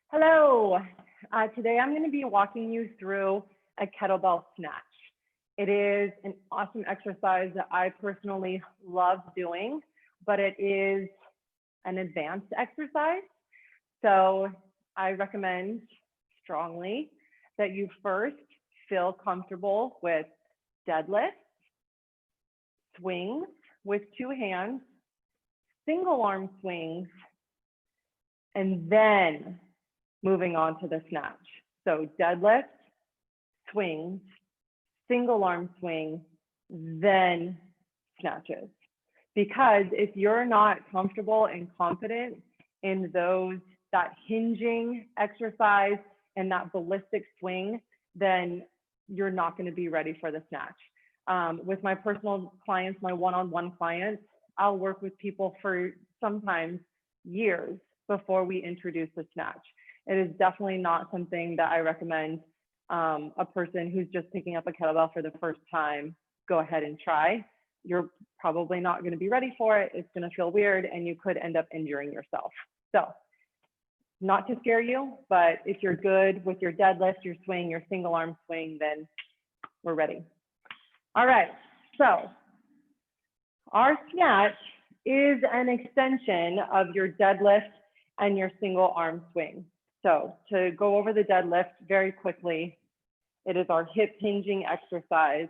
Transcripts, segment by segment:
Hello. Today I'm going to be walking you through a kettlebell snatch. It is an awesome exercise that I personally love doing, but it is an advanced exercise. So I recommend strongly that you first feel comfortable with deadlifts, swings with two hands, single arm swings, and then moving on to the snatch. So deadlift, swings, single arm swing, then snatches. Because if you're not comfortable and confident in that hinging exercise and that ballistic swing, then you're not going to be ready for the snatch. With my personal clients, my one-on-one clients, I'll work with people for sometimes years before we introduce the snatch. It is definitely not something that I recommend a person who's just picking up a kettlebell for the first time go ahead and try. You're probably not going to be ready for it. It's going to feel weird and you could end up injuring yourself. So not to scare you, but if you're good with your deadlift, your swing, your single arm swing, then we're ready. All right, so our snatch is an extension of your deadlift and your single arm swing. So to go over the deadlift very quickly, it is our hip hinging exercise.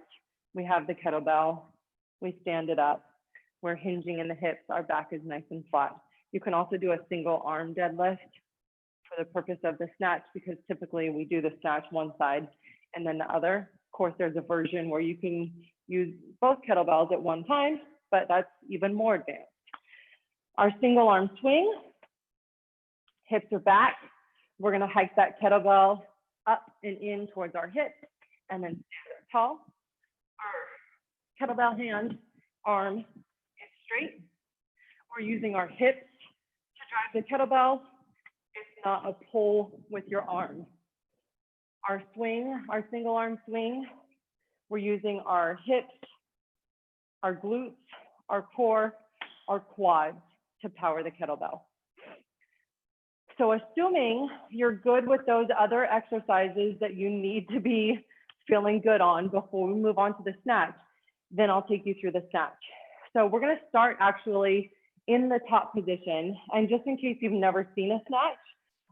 We have the kettlebell, we stand it up, we're hinging in the hips, our back is nice and flat. You can also do a single arm deadlift for the purpose of the snatch, because typically we do the snatch one side and then the other. Of course, there's a version where you can use both kettlebells at one time, but that's even more advanced. Our single arm swing, hips are back. We're going to hike that kettlebell up and in towards our hips and then stand tall. Our kettlebell hand, arm is straight. We're using our hips to drive the kettlebell. It's not a pull with your arm. Our swing, our single arm swing, we're using our hips, our glutes, our core, our quads to power the kettlebell. So assuming you're good with those other exercises that you need to be feeling good on before we move on to the snatch, then I'll take you through the snatch. So we're going to start actually in the top position. And just in case you've never seen a snatch,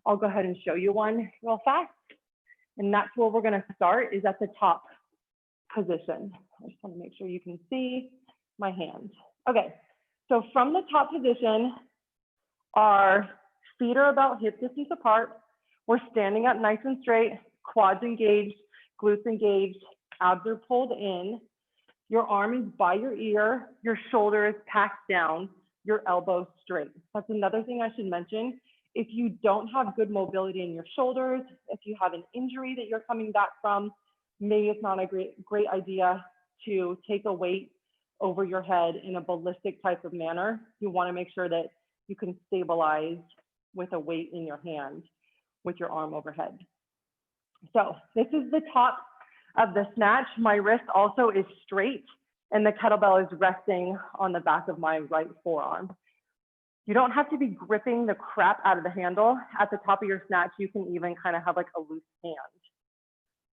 I'll go ahead and show you one real fast. And that's where we're going to start, is at the top position. I just want to make sure you can see my hand. Okay, so from the top position, our feet are about hip distance apart. We're standing up nice and straight, quads engaged, glutes engaged, abs are pulled in. Your arm is by your ear, your shoulder is packed down, your elbow straight. That's another thing I should mention. If you don't have good mobility in your shoulders, if you have an injury that you're coming back from, maybe it's not a great idea to take a weight over your head in a ballistic type of manner. You want to make sure that you can stabilize with a weight in your hand with your arm overhead. So this is the top of the snatch. My wrist also is straight and the kettlebell is resting on the back of my right forearm. You don't have to be gripping the crap out of the handle. At the top of your snatch, you can even kind of have like a loose hand.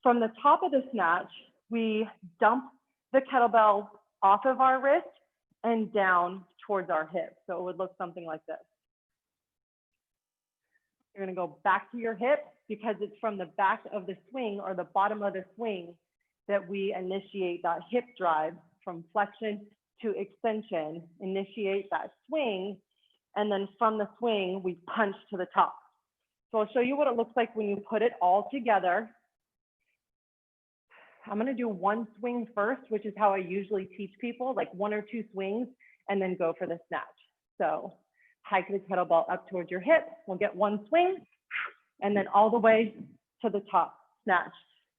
From the top of the snatch, we dump the kettlebell off of our wrist and down towards our hip. So it would look something like this. You're going to go back to your hip because it's from the back of the swing or the bottom of the swing that we initiate that hip drive from flexion to extension, initiate that swing, and then from the swing, we punch to the top. So I'll show you what it looks like when you put it all together. I'm going to do one swing first, which is how I usually teach people, like one or two swings, and then go for the snatch. So hike the kettlebell up towards your hip. We'll get one swing and then all the way to the top, snatch.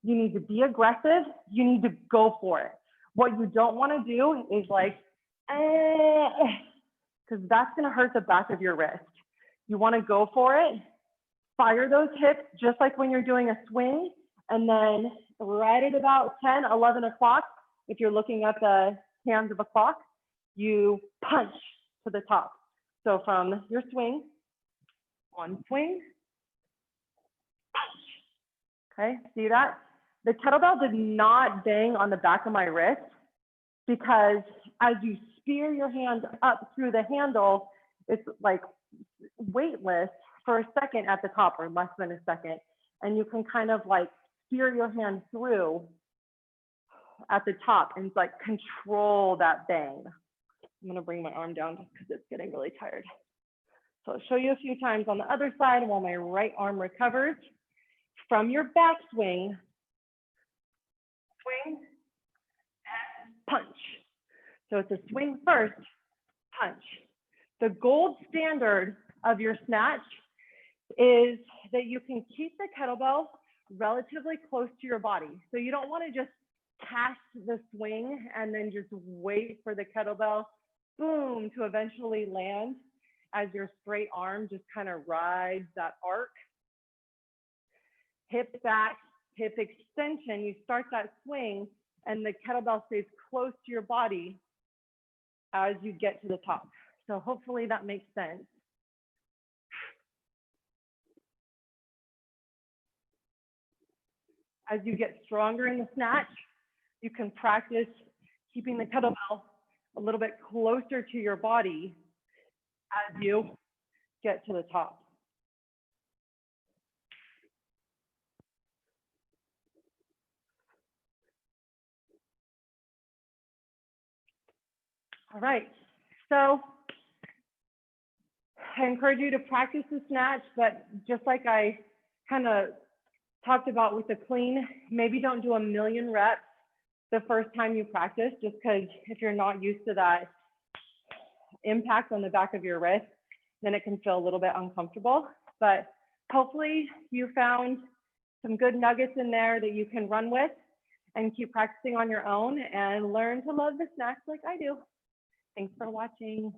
You need to be aggressive. You need to go for it. What you don't want to do is like, because that's going to hurt the back of your wrist. You want to go for it. Fire those hips just like when you're doing a swing. And then right at about 10, 11 o'clock, if you're looking at the hands of a clock, you punch to the top. So from your swing, one swing, Okay, see that? The kettlebell did not bang on the back of my wrist because as you spear your hand up through the handle, it's like weightless for a second at the top or less than a second. And you can kind of like steer your hand through at the top and like control that bang. I'm gonna bring my arm down just because it's getting really tired. So I'll show you a few times on the other side while my right arm recovers. From your back swing, swing and punch. So it's a swing first, punch. The gold standard of your snatch is that you can keep the kettlebell relatively close to your body. So you don't want to just cast the swing and then just wait for the kettlebell, boom, to eventually land as your straight arm just kind of rides that arc. Hip back, hip extension, you start that swing and the kettlebell stays close to your body as you get to the top. So hopefully that makes sense. As you get stronger in the snatch, you can practice keeping the kettlebell a little bit closer to your body as you get to the top. All right, so I encourage you to practice the snatch, but just like I kind of talked about with the clean, maybe don't do a million reps the first time you practice, just because if you're not used to that impact on the back of your wrist, then it can feel a little bit uncomfortable. But hopefully you found some good nuggets in there that you can run with and keep practicing on your own and learn to love the snatch like I do. Thanks for watching.